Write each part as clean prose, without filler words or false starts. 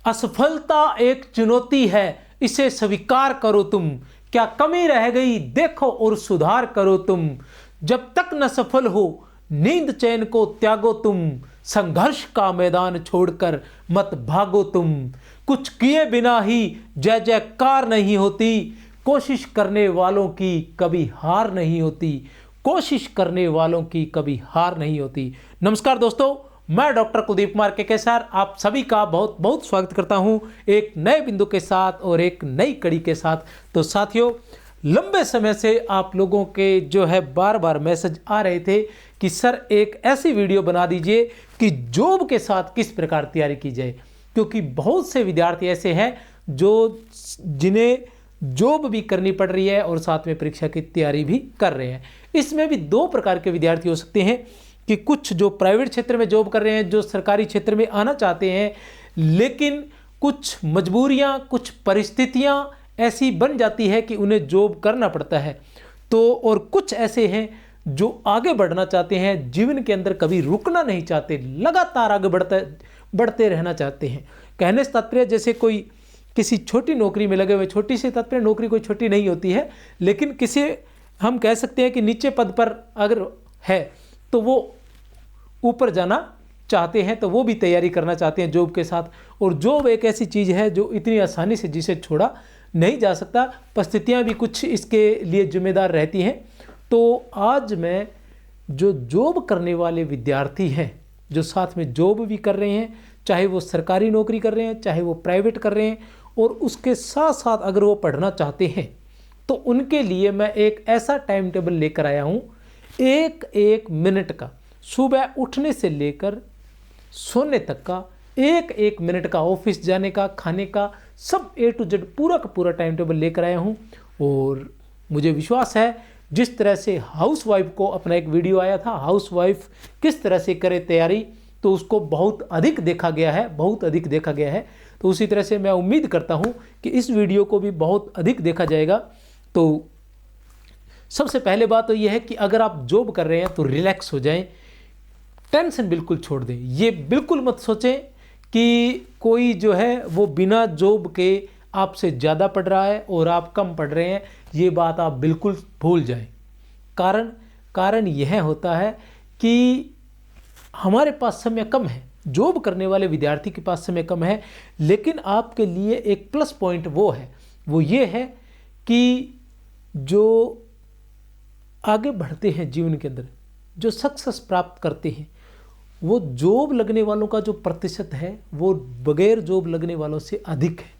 असफलता एक चुनौती है, इसे स्वीकार करो तुम। क्या कमी रह गई देखो और सुधार करो तुम। जब तक न सफल हो नींद चैन को त्यागो तुम। संघर्ष का मैदान छोड़कर मत भागो तुम। कुछ किए बिना ही जय जयकार नहीं होती। कोशिश करने वालों की कभी हार नहीं होती। कोशिश करने वालों की कभी हार नहीं होती। नमस्कार दोस्तों, मैं डॉक्टर कुलदीप कुमार केकेसार आप सभी का बहुत बहुत स्वागत करता हूं एक नए बिंदु के साथ और एक नई कड़ी के साथ। तो साथियों, लंबे समय से आप लोगों के जो है बार बार मैसेज आ रहे थे कि सर एक ऐसी वीडियो बना दीजिए कि जॉब के साथ किस प्रकार तैयारी की जाए, क्योंकि बहुत से विद्यार्थी ऐसे हैं जिन्हें जॉब भी करनी पड़ रही है और साथ में परीक्षा की तैयारी भी कर रहे हैं। इसमें भी दो प्रकार के विद्यार्थी हो सकते हैं कि कुछ जो प्राइवेट क्षेत्र में जॉब कर रहे हैं, जो सरकारी क्षेत्र में आना चाहते हैं, लेकिन कुछ मजबूरियां, कुछ परिस्थितियां ऐसी बन जाती है कि उन्हें जॉब करना पड़ता है। तो और कुछ ऐसे हैं जो आगे बढ़ना चाहते हैं, जीवन के अंदर कभी रुकना नहीं चाहते, लगातार आगे बढ़ते रहना चाहते हैं। कहने से तात्पर्य जैसे कोई किसी छोटी नौकरी में लगे हुए, छोटी से तात्पर्य नौकरी कोई छोटी नहीं होती है, लेकिन किसी हम कह सकते हैं कि नीचे पद पर अगर है तो वो ऊपर जाना चाहते हैं, तो वो भी तैयारी करना चाहते हैं जॉब के साथ। और जॉब एक ऐसी चीज़ है जो इतनी आसानी से जिसे छोड़ा नहीं जा सकता, परिस्थितियाँ भी कुछ इसके लिए जिम्मेदार रहती हैं। तो आज मैं जो जॉब करने वाले विद्यार्थी हैं, जो साथ में जॉब भी कर रहे हैं, चाहे वो सरकारी नौकरी कर रहे हैं, चाहे वो प्राइवेट कर रहे हैं, और उसके साथ साथ अगर वो पढ़ना चाहते हैं, तो उनके लिए मैं एक ऐसा टाइम टेबल लेकर आया हूँ, एक एक मिनट का, सुबह उठने से लेकर सोने तक का एक एक मिनट का, ऑफिस जाने का, खाने का, सब A to Z पूरा का पूरा टाइम टेबल लेकर आया हूँ। और मुझे विश्वास है जिस तरह से हाउसवाइफ को अपना एक वीडियो आया था, हाउसवाइफ किस तरह से करे तैयारी, तो उसको बहुत अधिक देखा गया है, बहुत अधिक देखा गया है। तो उसी तरह से मैं उम्मीद करता हूँ कि इस वीडियो को भी बहुत अधिक देखा जाएगा। तो सबसे पहले बात तो यह है कि अगर आप जॉब कर रहे हैं तो रिलैक्स हो जाएं, टेंशन बिल्कुल छोड़ दें। ये बिल्कुल मत सोचें कि कोई जो है वो बिना जॉब के आपसे ज़्यादा पढ़ रहा है और आप कम पढ़ रहे हैं, ये बात आप बिल्कुल भूल जाएं। कारण यह होता है कि हमारे पास समय कम है, जॉब करने वाले विद्यार्थी के पास समय कम है, लेकिन आपके लिए एक प्लस पॉइंट वो ये है कि जो आगे बढ़ते हैं जीवन के अंदर, जो सक्सेस प्राप्त करते हैं, वो जॉब लगने वालों का जो प्रतिशत है वो बगैर जॉब लगने वालों से अधिक है।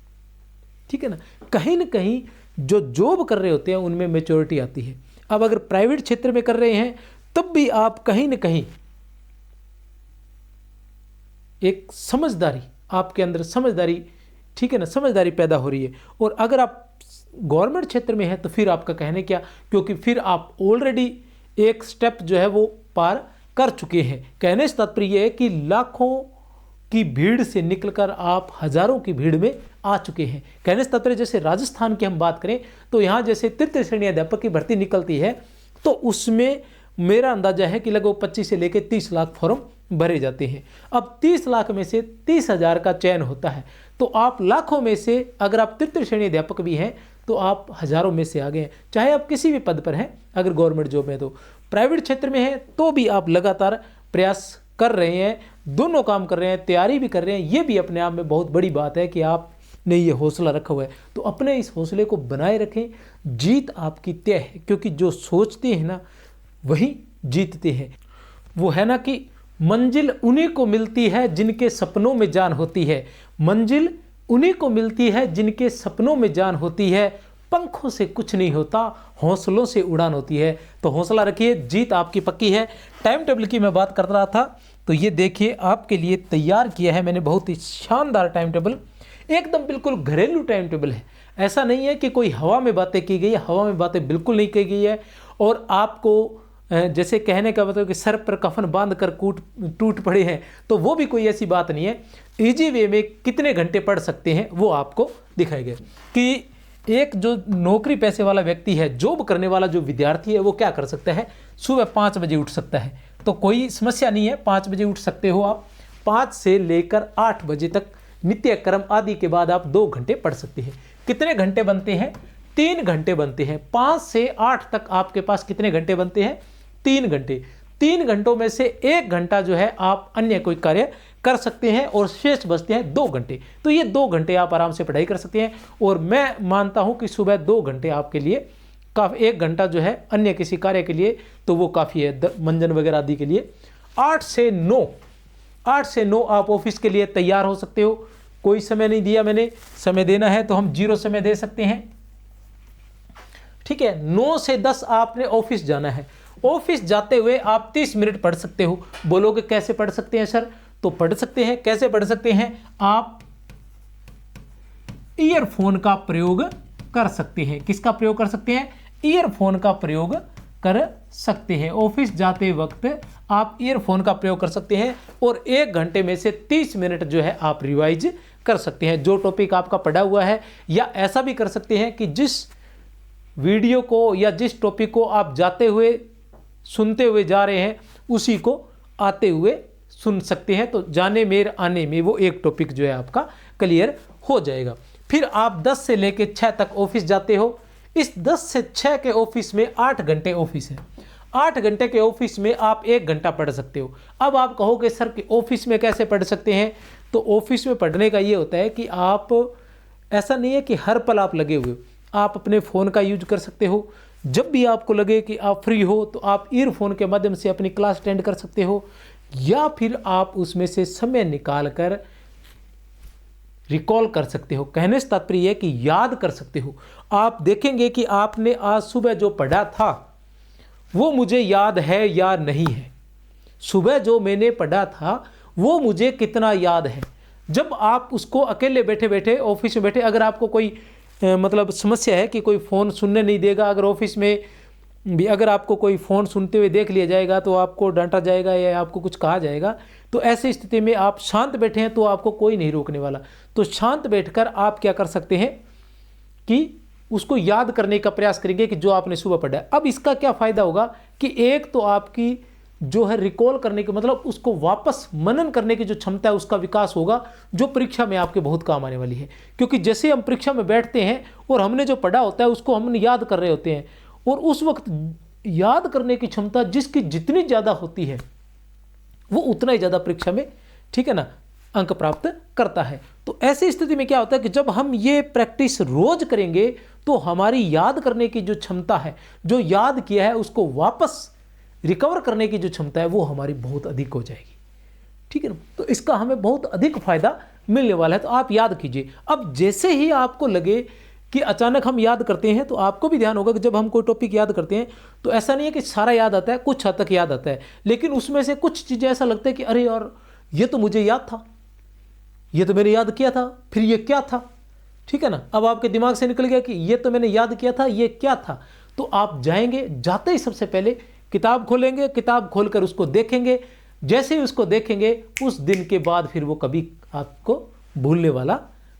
ठीक है ना कहीं जो जॉब कर रहे होते हैं उनमें मैच्योरिटी आती है। अब अगर प्राइवेट क्षेत्र में कर रहे हैं तब भी आप कहीं ना कहीं एक समझदारी, आपके अंदर समझदारी, ठीक है ना, समझदारी पैदा हो रही है। और अगर आप गवर्नमेंट क्षेत्र में है तो फिर आपका कहने क्या, क्योंकि फिर आप ऑलरेडी एक स्टेप जो है वो पार कर चुके हैं। कहने से तात्पर्य है कि लाखों की भीड़ से निकलकर आप हजारों की भीड़ में आ चुके हैं। कहने से तात्पर्य जैसे राजस्थान की हम बात करें तो यहाँ जैसे तृतीय श्रेणी अध्यापक की भर्ती निकलती है तो उसमें मेरा अंदाजा है कि लगभग 25 से लेकर 30 लाख फॉर्म भरे जाते हैं। अब 30 लाख में से 30,000 का चयन होता है, तो आप लाखों में से अगर आप तृतीय श्रेणी अध्यापक भी हैं तो आप हजारों में से आगे हैं, चाहे आप किसी भी पद पर हैं। अगर गवर्नमेंट जॉब में, तो प्राइवेट क्षेत्र में है तो भी आप लगातार प्रयास कर रहे हैं, दोनों काम कर रहे हैं, तैयारी भी कर रहे हैं। ये भी अपने आप में बहुत बड़ी बात है कि आपने ये हौसला रखा हुआ है। तो अपने इस हौसले को बनाए रखें, जीत आपकी तय है, क्योंकि जो सोचते हैं ना वही जीतते हैं। वो है ना कि मंजिल उन्हीं को मिलती है जिनके सपनों में जान होती है। मंजिल उन्हीं को मिलती है जिनके सपनों में जान होती है। पंखों से कुछ नहीं होता, हौसलों से उड़ान होती है। तो हौसला रखिए, जीत आपकी पक्की है। टाइम टेबल की मैं बात कर रहा था तो ये देखिए आपके लिए तैयार किया है मैंने, बहुत ही शानदार टाइम टेबल, एकदम बिल्कुल घरेलू टाइम टेबल है। ऐसा नहीं है कि कोई हवा में बातें की गई है, हवा में बातें बिल्कुल नहीं की गई है। और आपको जैसे कहने का मतलब कि सर पर कफन बांध कर टूट पड़े हैं, तो वो भी कोई ऐसी बात नहीं है। इजी वे में कितने घंटे पढ़ सकते हैं वो आपको दिखाई गए कि एक जो नौकरी पैसे वाला व्यक्ति है, जॉब करने वाला जो विद्यार्थी है, वो क्या कर सकता है, सुबह 5 बजे उठ सकता है। तो कोई समस्या नहीं है, 5 बजे उठ सकते हो आप। 5 से लेकर 8 बजे तक नित्य कर्म आदि के बाद आप 2 घंटे पढ़ सकते हैं। कितने घंटे बनते हैं? 3 घंटे बनते हैं। 5 से 8 तक आपके पास कितने घंटे बनते हैं? 3 घंटे। 3 घंटों में से 1 घंटा जो है आप अन्य कोई कार्य कर सकते हैं और शेष बचते हैं 2 घंटे। तो ये 2 घंटे आप आराम से पढ़ाई कर सकते हैं। और मैं मानता हूं कि सुबह 2 घंटे आपके लिए काफ़ी, 1 घंटा जो है अन्य किसी कार्य के लिए तो वो काफ़ी है, मंजन वगैरह आदि के लिए। 8 से 9 आप ऑफिस के लिए तैयार हो सकते हो। कोई समय नहीं दिया मैंने, समय देना है तो हम 0 समय दे सकते हैं, ठीक है। 9 से 10 आपने ऑफिस जाना है। ऑफिस जाते हुए आप 30 मिनट पढ़ सकते हो। बोलोगे कैसे पढ़ सकते हैं सर? तो पढ़ सकते हैं। कैसे पढ़ सकते हैं? आप ईयरफोन का प्रयोग कर सकते हैं। किसका प्रयोग कर सकते हैं? ईयरफोन का प्रयोग कर सकते हैं। ऑफिस जाते वक्त आप ईयरफोन का प्रयोग कर सकते हैं और 1 घंटे में से 30 मिनट जो है आप रिवाइज कर सकते हैं जो टॉपिक आपका पढ़ा हुआ है। या ऐसा भी कर सकते हैं कि जिस वीडियो को या जिस टॉपिक को आप जाते हुए सुनते हुए जा रहे हैं उसी को आते हुए सुन सकते हैं। तो जाने में आने में वो एक टॉपिक जो है आपका क्लियर हो जाएगा। फिर आप 10 से लेकर 6 तक ऑफिस जाते हो। इस 10 से 6 के ऑफिस में 8 घंटे ऑफिस है। 8 घंटे के ऑफिस में आप 1 घंटा पढ़ सकते हो। अब आप कहोगे सर कि ऑफिस में कैसे पढ़ सकते हैं? तो ऑफिस में पढ़ने का ये होता है कि आप, ऐसा नहीं है कि हर पल आप लगे हुए हो, आप अपने फ़ोन का यूज कर सकते हो। जब भी आपको लगे कि आप फ्री हो तो आप ईयरफोन के माध्यम से अपनी क्लास अटेंड कर सकते हो, या फिर आप उसमें से समय निकाल कर रिकॉल कर सकते हो। कहने से तात्पर्य है कि याद कर सकते हो। आप देखेंगे कि आपने आज सुबह जो पढ़ा था वो मुझे याद है या नहीं है। सुबह जो मैंने पढ़ा था वो मुझे कितना याद है। जब आप उसको अकेले बैठे बैठे ऑफिस में बैठे, अगर आपको कोई मतलब समस्या है कि कोई फ़ोन सुनने नहीं देगा, अगर ऑफिस में भी अगर आपको कोई फ़ोन सुनते हुए देख लिया जाएगा तो आपको डांटा जाएगा या आपको कुछ कहा जाएगा, तो ऐसी स्थिति में आप शांत बैठे हैं तो आपको कोई नहीं रोकने वाला। तो शांत बैठकर आप क्या कर सकते हैं कि उसको याद करने का प्रयास करेंगे कि जो आपने सुबह पढ़ा है। अब इसका क्या फ़ायदा होगा कि एक तो आपकी जो है रिकॉल करने के मतलब उसको वापस मनन करने की जो क्षमता है उसका विकास होगा, जो परीक्षा में आपके बहुत काम आने वाली है। क्योंकि जैसे हम परीक्षा में बैठते हैं और हमने जो पढ़ा होता है उसको हम याद कर रहे होते हैं, और उस वक्त याद करने की क्षमता जिसकी जितनी ज़्यादा होती है वो उतना ही ज़्यादा परीक्षा में, ठीक है ना, अंक प्राप्त करता है। तो ऐसी स्थिति में क्या होता है कि जब हम ये प्रैक्टिस रोज करेंगे तो हमारी याद करने की जो क्षमता है, जो याद किया है उसको वापस रिकवर करने की जो क्षमता है वो हमारी बहुत अधिक हो जाएगी, ठीक है ना। तो इसका हमें बहुत अधिक फायदा मिलने वाला है। तो आप याद कीजिए। अब जैसे ही आपको लगे कि अचानक हम याद करते हैं तो आपको भी ध्यान होगा कि जब हम कोई टॉपिक याद करते हैं तो ऐसा नहीं है कि सारा याद आता है, कुछ हद तक याद आता है, लेकिन उसमें से कुछ चीज़ें ऐसा लगता है कि अरे यार ये तो मुझे याद था, ये तो मैंने याद किया था, फिर ये क्या था, ठीक है ना। अब आपके दिमाग से निकल गया कि ये तो मैंने याद किया था, ये क्या था। तो आप जाएंगे, जाते ही सबसे पहले किताब खोलेंगे, किताब खोलकर उसको देखेंगे। जैसे ही उसको देखेंगे उस दिन के बाद फिर वो कभी आपको भूलने वाला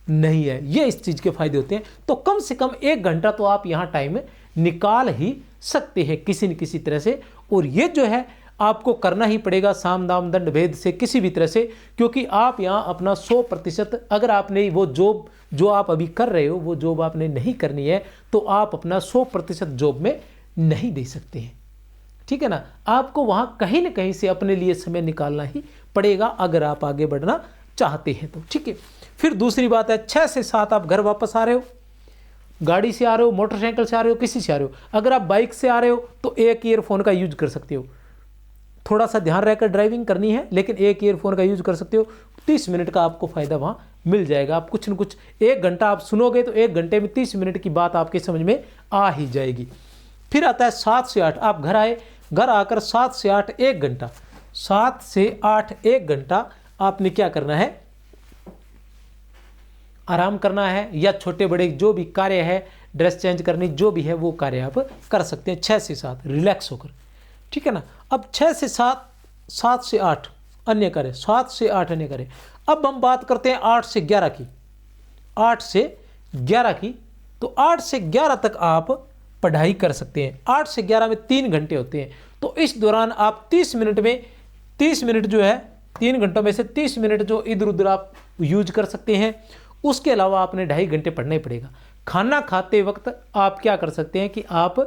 नहीं है। ये इस चीज़ के फायदे होते हैं। तो कम से कम 1 घंटा तो आप यहाँ टाइम निकाल ही सकते हैं किसी न किसी तरह से। और ये जो है आपको करना ही पड़ेगा साम दाम दंड भेद से, किसी भी तरह से, क्योंकि आप यहाँ अपना 100%, अगर आपने वो जॉब जो आप अभी कर रहे हो वो जॉब आपने नहीं करनी है तो आप अपना 100% जॉब में नहीं दे सकते हैं, ठीक है ना। आपको वहाँ कहीं ना कहीं से अपने लिए समय निकालना ही पड़ेगा अगर आप आगे बढ़ना चाहते हैं तो, ठीक है। फिर दूसरी बात है, 6 से 7 आप घर वापस आ रहे हो, गाड़ी से आ रहे हो, मोटरसाइकिल से आ रहे हो, किसी से आ रहे हो। अगर आप बाइक से आ रहे हो तो एक ईयरफोन का यूज कर सकते हो। थोड़ा सा ध्यान रहकर ड्राइविंग करनी है, लेकिन एक ईयरफोन का यूज कर सकते हो। 30 मिनट का आपको फायदा वहाँ मिल जाएगा। आप कुछ न कुछ 1 घंटा आप सुनोगे तो 1 घंटे में 30 मिनट की बात आपके समझ में आ ही जाएगी। फिर आता है 7 से 8, आप घर आए, घर आकर 7 से 8 1 घंटा, 7 से 8 1 घंटा आपने क्या करना है, आराम करना है, या छोटे बड़े जो भी कार्य है, ड्रेस चेंज करनी, जो भी है वो कार्य आप कर सकते हैं 6 से 7 रिलैक्स होकर, ठीक है ना। अब 6 से 7, 7 से 8 अन्य कार्य, 7 से 8 अन्य कार्य। अब हम बात करते हैं 8 से 11 की, 8 से 11 की। तो 8 से 11 तक आप पढ़ाई कर सकते हैं। 8 से 11 में 3 घंटे होते हैं। तो इस दौरान आप 30 मिनट में 30 मिनट जो है 3 घंटों में से 30 मिनट जो इधर उधर आप यूज कर सकते हैं, उसके अलावा आपने 2.5 घंटे पढ़ना ही पड़ेगा। खाना खाते वक्त आप क्या कर सकते हैं कि आप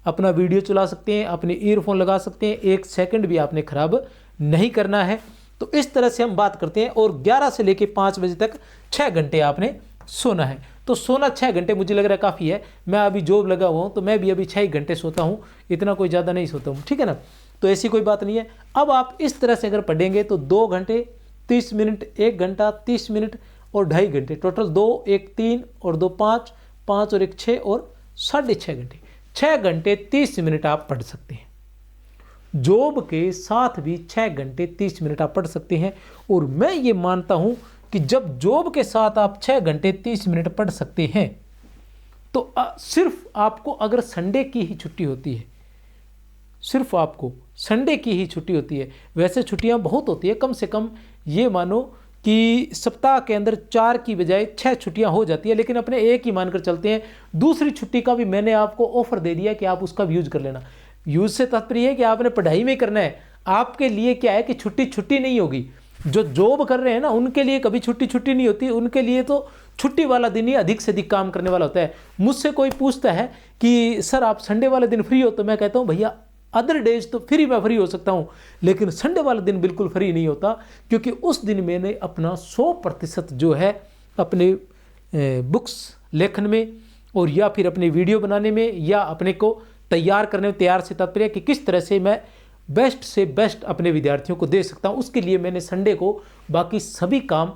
अपना वीडियो चला सकते हैं, अपने ईयरफोन लगा सकते हैं, 1 सेकंड भी आपने खराब नहीं करना है। तो इस तरह से हम बात करते हैं। और 11 से लेकर 5 बजे तक 6 घंटे आपने सोना है। तो सोना 6 घंटे मुझे लग रहा है काफ़ी है। मैं अभी जॉब लगा हुआ हूँ तो मैं भी अभी 6 घंटे सोता हूँ, इतना कोई ज़्यादा नहीं सोता हूँ, ठीक है ना। तो ऐसी कोई बात नहीं है। अब आप इस तरह से अगर पढ़ेंगे तो 2 घंटे 30 मिनट, 1 घंटा 30 मिनट और 2.5 घंटे, टोटल 2, 1 3 और 2 5, 5 और 1 6 और 6.5 घंटे, 6 घंटे 30 मिनट आप पढ़ सकते हैं। जॉब के साथ भी 6 घंटे 30 मिनट आप पढ़ सकते हैं। और मैं ये मानता हूं कि जब जॉब के साथ आप 6 घंटे 30 मिनट पढ़ सकते हैं तो सिर्फ आपको अगर संडे की ही छुट्टी होती है, सिर्फ आपको संडे की ही छुट्टी होती है, वैसे छुट्टियां बहुत होती है, कम से कम ये मानो कि सप्ताह के अंदर 4 की बजाय 6 छुट्टियां हो जाती है, लेकिन अपने एक ही मानकर चलते हैं। दूसरी छुट्टी का भी मैंने आपको ऑफर दे दिया कि आप उसका भी यूज कर लेना। यूज से तात्पर्य है कि आपने पढ़ाई में करना है। आपके लिए क्या है कि छुट्टी नहीं होगी। जो जॉब कर रहे हैं ना, उनके लिए कभी छुट्टी नहीं होती। उनके लिए तो छुट्टी वाला दिन ही अधिक से अधिक काम करने वाला होता है। मुझसे कोई पूछता है कि सर आप संडे वाले दिन फ्री हो, तो मैं कहता हूँ भैया अदर डेज तो फिर मैं फ्री हो सकता हूँ, लेकिन संडे वाला दिन बिल्कुल फ्री नहीं होता, क्योंकि उस दिन मैंने अपना 100% जो है अपने बुक्स लेखन में और या फिर अपने वीडियो बनाने में या अपने को तैयार करने में, तैयार से तात्पर्य कि किस तरह से मैं बेस्ट से बेस्ट अपने विद्यार्थियों को दे सकता हूँ, उसके लिए मैंने संडे को बाकी सभी काम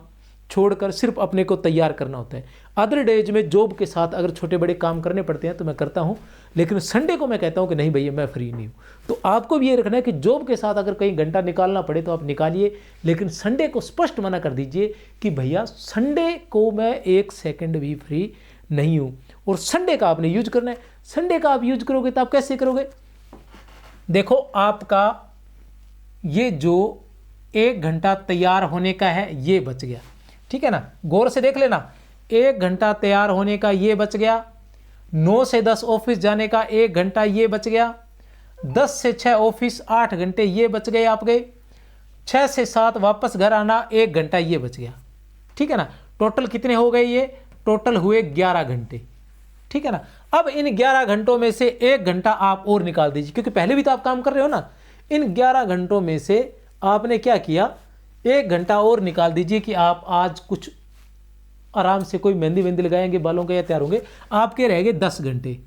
छोड़कर सिर्फ अपने को तैयार करना होता है। अदर डेज में जॉब के साथ अगर छोटे बड़े काम करने पड़ते हैं तो मैं करता हूँ, लेकिन संडे को मैं कहता हूँ कि नहीं भैया मैं फ्री नहीं हूँ। तो आपको भी ये रखना है कि जॉब के साथ अगर कहीं घंटा निकालना पड़े तो आप निकालिए, लेकिन संडे को स्पष्ट मना कर दीजिए कि भैया संडे को मैं 1 सेकंड भी फ्री नहीं हूँ। और संडे का आपने यूज करना है। संडे का आप यूज करोगे तो आप कैसे करोगे? देखो आपका ये जो 1 घंटा तैयार होने का है ये बच गया, ठीक है ना। गौर से देख लेना, 1 घंटा तैयार होने का ये बच गया, 9 से 10 ऑफिस जाने का 1 घंटा ये बच गया, 10 से 6 ऑफिस 8 घंटे ये बच गए आपके, 6 से 7 वापस घर आना 1 घंटा ये बच गया, ठीक है ना। टोटल कितने हो गए? ये टोटल हुए 11 घंटे, ठीक है ना। अब इन 11 घंटों में से 1 घंटा आप और निकाल दीजिए, क्योंकि पहले भी तो आप काम कर रहे हो ना। इन 11 घंटों में से आपने क्या किया, 1 घंटा और निकाल दीजिए कि आप आज कुछ आराम से कोई मेहंदी वेंदी लगाएंगे बालों के या तैयार होंगे। आपके रह गए 10 घंटे,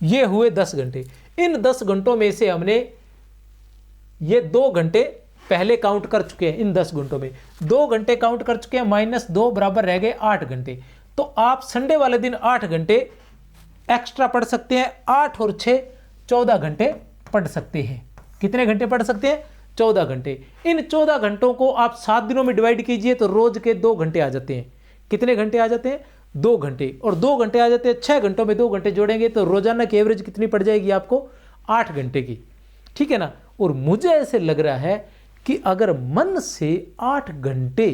ये हुए 10 घंटे। इन 10 घंटों में से हमने ये 2 घंटे पहले काउंट कर चुके हैं। इन 10 घंटों में 2 घंटे काउंट कर चुके हैं, -2 बराबर रह गए 8 घंटे। तो आप संडे वाले दिन 8 घंटे एक्स्ट्रा पढ़ सकते हैं। 8 और 6 14 घंटे पढ़ सकते हैं। कितने घंटे पढ़ सकते हैं? 14 घंटे। इन 14 घंटों को आप 7 दिनों में डिवाइड कीजिए तो रोज के 2 घंटे आ जाते हैं। कितने घंटे आ जाते हैं? 2 घंटे। और 2 घंटे आ जाते हैं, 6 घंटों में 2 घंटे जोड़ेंगे तो रोजाना की एवरेज कितनी पड़ जाएगी आपको? 8 घंटे की, ठीक है ना। और मुझे ऐसे लग रहा है कि अगर मन से 8 घंटे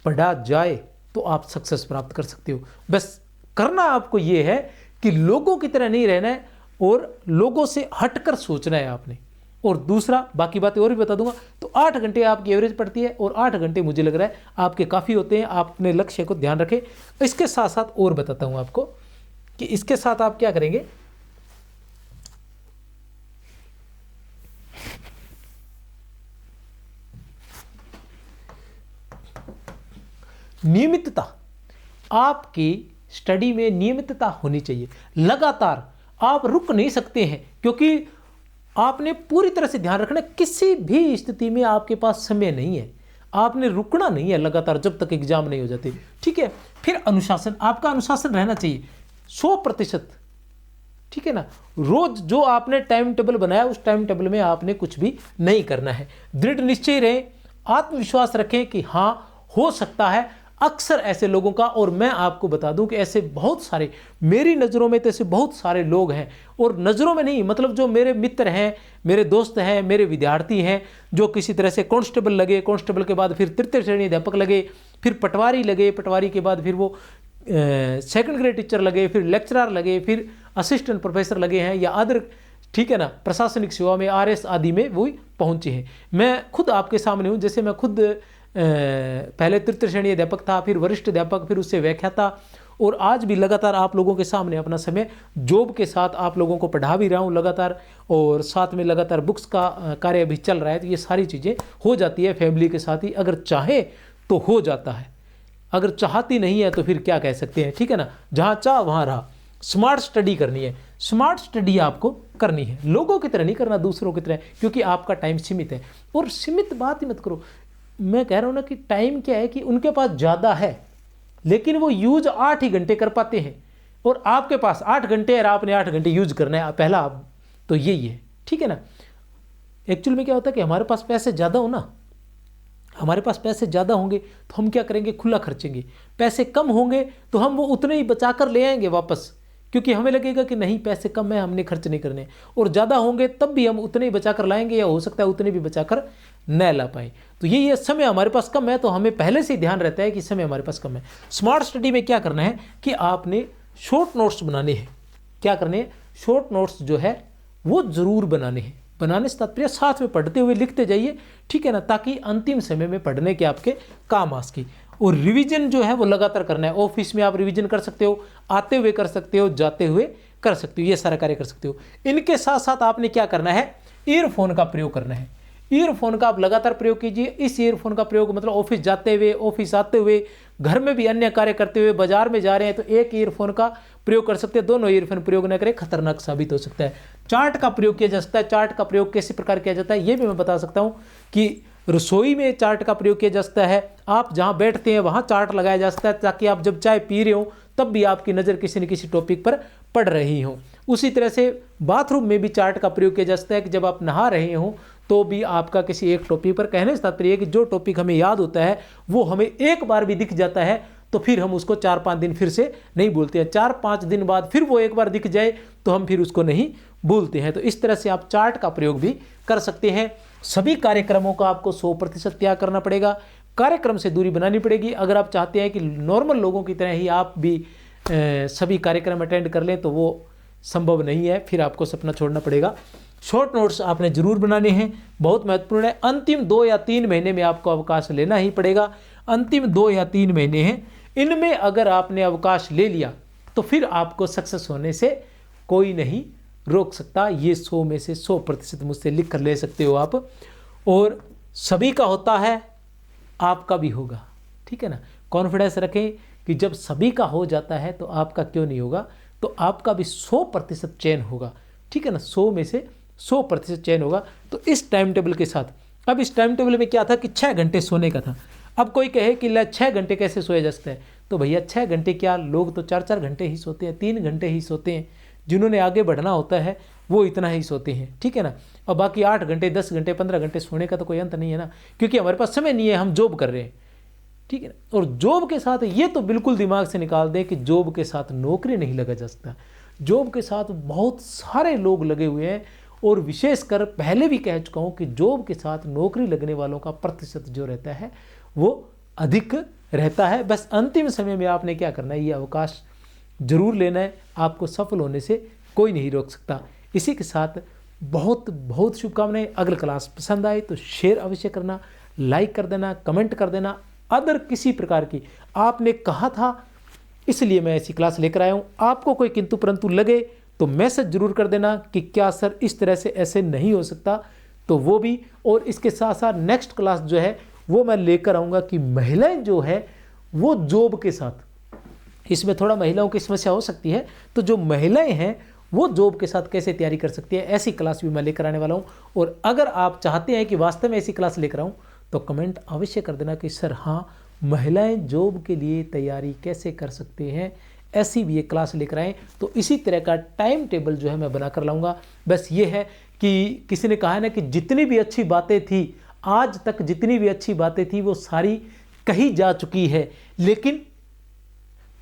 पढ़ा जाए तो आप सक्सेस प्राप्त कर सकते हो। बस करना आपको यह है कि लोगों की तरह नहीं रहना है और लोगों से हटकर सोचना है आपने। और दूसरा, बाकी बातें और भी बता दूंगा। तो 8 घंटे आपकी एवरेज पड़ती है और 8 घंटे मुझे लग रहा है आपके काफ़ी होते हैं। आप अपने लक्ष्य को ध्यान रखें। इसके साथ साथ और बताता हूं आपको कि इसके साथ आप क्या करेंगे। नियमितता, आपकी स्टडी में नियमितता होनी चाहिए। लगातार आप रुक नहीं सकते हैं, क्योंकि आपने पूरी तरह से ध्यान रखना, किसी भी स्थिति में आपके पास समय नहीं है। आपने रुकना नहीं है लगातार जब तक एग्जाम नहीं हो जाते, ठीक है। फिर अनुशासन, आपका अनुशासन रहना चाहिए 100%, ठीक है ना। रोज जो आपने टाइम टेबल बनाया उस टाइम टेबल में आपने कुछ भी नहीं करना है। दृढ़ निश्चय रहे, आत्मविश्वास रखें कि हाँ हो सकता है। अक्सर ऐसे लोगों का, और मैं आपको बता दूं कि ऐसे बहुत सारे, मेरी नज़रों में तो ऐसे बहुत सारे लोग हैं, और नज़रों में नहीं मतलब जो मेरे मित्र हैं, मेरे दोस्त हैं, मेरे विद्यार्थी हैं, जो किसी तरह से कांस्टेबल लगे, कांस्टेबल के बाद फिर तृतीय श्रेणी अध्यापक लगे, फिर पटवारी लगे, पटवारी के बाद फिर वो सेकंड ग्रेड टीचर लगे, फिर लेक्चरर लगे, फिर असिस्टेंट प्रोफेसर लगे हैं, या अदर ठीक है ना, प्रशासनिक सेवा में RS आदि में वो पहुंचे हैं। मैं खुद आपके सामने हूँ, जैसे मैं खुद पहले तृतीय श्रेणी अध्यापक था, फिर वरिष्ठ अध्यापक, फिर उससे व्याख्याता, और आज भी लगातार आप लोगों के सामने अपना समय जॉब के साथ आप लोगों को पढ़ा भी रहा हूँ लगातार, और साथ में लगातार बुक्स का कार्य भी चल रहा है। तो ये सारी चीज़ें हो जाती है फैमिली के साथ ही, अगर चाहे तो हो जाता है, अगर चाहती नहीं है तो फिर क्या कह सकते हैं, ठीक है ना। जहाँ चाह वहाँ रहा। स्मार्ट स्टडी करनी है, स्मार्ट स्टडी आपको करनी है, लोगों की तरह नहीं करना, दूसरों की तरह, क्योंकि आपका टाइम सीमित है। और सीमित बात ही मत करो, मैं कह रहा हूँ ना कि टाइम क्या है कि उनके पास ज़्यादा है लेकिन वो यूज 8 ही घंटे कर पाते हैं, और आपके पास 8 घंटे और आपने 8 घंटे यूज करना है, पहला तो यही है, ठीक है ना। एक्चुअल में क्या होता है कि हमारे पास पैसे ज़्यादा हो ना, हमारे पास पैसे ज़्यादा होंगे तो हम क्या करेंगे, खुला खर्चेंगे। पैसे कम होंगे तो हम वो उतने ही बचा कर ले आएंगे वापस, क्योंकि हमें लगेगा कि नहीं पैसे कम है, हमने खर्च नहीं करने। और ज़्यादा होंगे तब भी हम उतने ही बचा कर लाएंगे, या हो सकता है उतने भी बचा कर न ला पाए। तो यही है, समय हमारे पास कम है तो हमें पहले से ध्यान रहता है कि समय हमारे पास कम है। स्मार्ट स्टडी में क्या करना है कि आपने शॉर्ट नोट्स बनाने हैं। क्या करने हैं, शॉर्ट नोट्स जो है वो ज़रूर बनाने हैं। बनाने से तात्पर्य साथ में पढ़ते हुए लिखते जाइए, ठीक है ना, ताकि अंतिम समय में पढ़ने के आपके काम आ सके। और रिवीजन जो है वो लगातार करना है। ऑफिस में आप रिवीजन कर सकते हो, आते हुए कर सकते हो, जाते हुए कर सकते हो, ये सारा कार्य कर सकते हो। इनके साथ साथ आपने क्या करना है, ईयरफोन का प्रयोग करना है। ईयरफोन का आप लगातार प्रयोग कीजिए। इस ईयरफोन का प्रयोग मतलब ऑफिस जाते हुए, ऑफिस आते हुए, घर में भी अन्य कार्य करते हुए, बाजार में जा रहे हैं तो एक ईयरफोन का प्रयोग कर सकते हैं। दोनों ईयरफोन प्रयोग न करें, खतरनाक साबित हो सकता है। चार्ट का प्रयोग किया जा सकता है। चार्ट का प्रयोग कैसे प्रकार किया जाता है ये भी मैं बता सकता हूँ कि रसोई में चार्ट का प्रयोग किया जा सकता है। आप जहाँ बैठते हैं वहाँ चार्ट लगाया जा सकता है, ताकि आप जब चाय पी रहे हो तब भी आपकी नज़र किसी न किसी टॉपिक पर पड़ रही हो। उसी तरह से बाथरूम में भी चार्ट का प्रयोग किया जा सकता है कि जब आप नहा रहे हो तो भी आपका किसी एक टॉपिक पर, कहने से तात्पर्य कि जो टॉपिक हमें याद होता है वो हमें एक बार भी दिख जाता है तो फिर हम उसको 4-5 दिन फिर से नहीं भूलते हैं। 4-5 दिन बाद फिर वो एक बार दिख जाए तो हम फिर उसको नहीं भूलते हैं। तो इस तरह से आप चार्ट का प्रयोग भी कर सकते हैं। सभी कार्यक्रमों का आपको 100% त्याग करना पड़ेगा, कार्यक्रम से दूरी बनानी पड़ेगी। अगर आप चाहते हैं कि नॉर्मल लोगों की तरह ही आप भी सभी कार्यक्रम अटेंड कर लें तो वो संभव नहीं है, फिर आपको सपना छोड़ना पड़ेगा। शॉर्ट नोट्स आपने जरूर बनाने हैं, बहुत महत्वपूर्ण है। अंतिम 2 या 3 महीने में आपको अवकाश लेना ही पड़ेगा। अंतिम 2 या 3 महीने हैं, इनमें अगर आपने अवकाश ले लिया तो फिर आपको सक्सेस होने से कोई नहीं रोक सकता। ये 100 में से 100% मुझसे लिख कर ले सकते हो आप। और सभी का होता है, आपका भी होगा, ठीक है ना। कॉन्फिडेंस रखें कि जब सभी का हो जाता है तो आपका क्यों नहीं होगा, तो आपका भी 100% चयन होगा, ठीक है ना। 100 में से 100% चयन होगा। तो इस टाइम टेबल के साथ, अब इस टाइम टेबल में क्या था कि 6 घंटे सोने का था। अब कोई कहे कि 6 घंटे कैसे सोया जा सकता है, तो भैया 6 घंटे क्या, लोग तो 4-4 घंटे ही सोते हैं, 3 घंटे ही सोते हैं। जिन्होंने आगे बढ़ना होता है वो इतना ही सोते हैं, ठीक है ना। और बाकी 8 घंटे, 10 घंटे, 15 घंटे सोने का तो कोई अंत नहीं है ना, क्योंकि हमारे पास समय नहीं है, हम जॉब कर रहे हैं, ठीक है ना। और जॉब के साथ ये तो बिल्कुल दिमाग से निकाल दें कि जॉब के साथ नौकरी नहीं लगा जा सकता। जॉब के साथ बहुत सारे लोग लगे हुए हैं, और विशेषकर पहले भी कह चुका हूँ कि जॉब के साथ नौकरी लगने वालों का प्रतिशत जो रहता है वो अधिक रहता है। बस अंतिम समय में आपने क्या करना है, ये अवकाश जरूर लेना है, आपको सफल होने से कोई नहीं रोक सकता। इसी के साथ बहुत बहुत शुभकामनाएं। अगर क्लास पसंद आए तो शेयर अवश्य करना, लाइक कर देना, कमेंट कर देना। अदर किसी प्रकार की आपने कहा था इसलिए मैं ऐसी क्लास लेकर आया हूँ, आपको कोई किंतु परंतु लगे तो मैसेज जरूर कर देना कि क्या सर इस तरह से ऐसे नहीं हो सकता, तो वो भी। और इसके साथ साथ नेक्स्ट क्लास जो है वो मैं लेकर आऊँगा कि महिलाएं जो है वो जॉब के साथ, इसमें थोड़ा महिलाओं की समस्या हो सकती है, तो जो महिलाएं हैं वो जॉब के साथ कैसे तैयारी कर सकती है, ऐसी क्लास भी मैं लेकर आने वाला हूँ। और अगर आप चाहते हैं कि वास्तव में ऐसी क्लास लेकर आऊँ तो कमेंट अवश्य कर देना कि सर हाँ, महिलाएं जॉब के लिए तैयारी कैसे कर सकते हैं, ऐसी भी एक क्लास लेकर आएँ। तो इसी तरह का टाइम टेबल जो है मैं बना कर लाऊंगा। बस ये है कि किसी ने कहा है ना कि जितनी भी अच्छी बातें थी आज तक, जितनी भी अच्छी बातें थी वो सारी कही जा चुकी है, लेकिन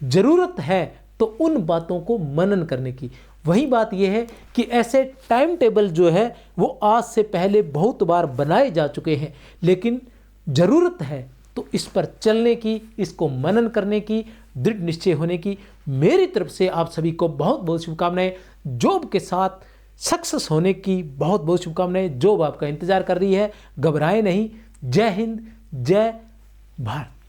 ज़रूरत है तो उन बातों को मनन करने की। वही बात यह है कि ऐसे टाइम टेबल जो है वो आज से पहले बहुत बार बनाए जा चुके हैं, लेकिन ज़रूरत है तो इस पर चलने की, इसको मनन करने की, दृढ़ निश्चय होने की। मेरी तरफ से आप सभी को बहुत बहुत शुभकामनाएं। जॉब के साथ सक्सेस होने की बहुत बहुत शुभकामनाएं। जॉब आपका इंतजार कर रही है, घबराए नहीं। जय हिंद, जय भारत।